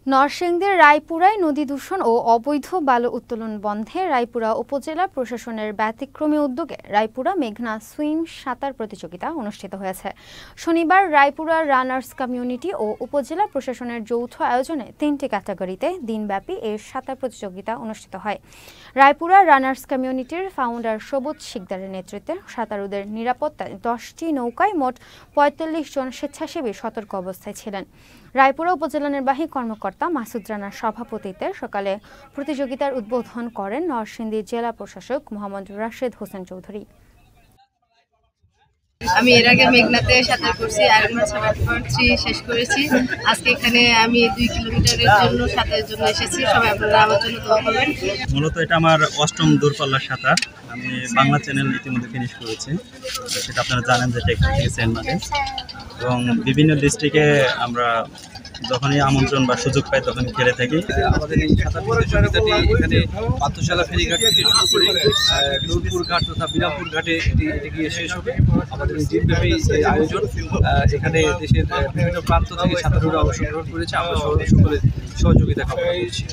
নরসিংদীর রায়পুরায় নদী দূষণ ও অবৈধ বালু উত্তোলন বন্ধে রায়পুরা উপজেলা প্রশাসনের ব্যতিক্রমী উদ্যোগে রায়পুরা মেঘনা সুইম সাঁতার প্রতিযোগিতা অনুষ্ঠিত হয়েছে। শনিবার রায়পুরা রানার্স কমিউনিটি ও উপজেলা প্রশাসনের যৌথ আয়োজনে 3টি ক্যাটাগরিতে দিনব্যাপী এই সাঁতার প্রতিযোগিতা অনুষ্ঠিত হয়। রায়পুরা রানার্স কমিউনিটির ফাউন্ডার সবুজ শিকদারের নেতৃত্বে সাঁতারুদের নিরাপত্তায় 10টি নৌকায় মোট ৪৫ জন স্বেচ্ছাসেবী সতর্ক অবস্থায় ছিলেন। রায়পুরা উপজেলা নির্বাহী কর্মকর্তা মাসুদ রানার সভাপতিত্বে সকালে প্রতিযোগিতার উদ্বোধন করেন নরসিংদী জেলা প্রশাসক মোহাম্মদ রাশেদ হোসেন চৌধুরী। আমি এর আগে মেঘনাতে সাঁতার করছি, আয়রন 7.3 শেষ করেছি। আজকে এখানে আমি 2 কিলোমিটারের জন্য সাঁতারের জন্য এসেছি। সবাই আপনারা আমার জন্য দোয়া করবেন। মূলত এটা আমার 8ম দূরপাল্লার সাঁতার। আমি বাংলা চ্যানেল ইতিমধ্যে ফিনিশ করেছি, সেটা আপনারা জানেন যে টেকনিক থেকে সেন্ট মার্টিন এবং বিভিন্ন ডিস্ট্রিক্টে আমরা যখনই আমন্ত্রণ বা সুযোগ পাই তখনই খেলে থাকি। আমাদের এই সাঁতার প্রতিযোগিতাটি এখানে পাত্রশালা ফেরিঘাট থেকে শুরু করে নূরপুর ঘাট তথা বিরামপুর ঘাটে এটি গিয়ে শেষ হবে। আমাদের এই দিনব্যাপী আয়োজন, এখানে দেশের বিভিন্ন প্রান্ত থেকে সাঁতারুরা অংশগ্রহণ করেছে। আমরা সকলের সহযোগিতা কামনা করছি।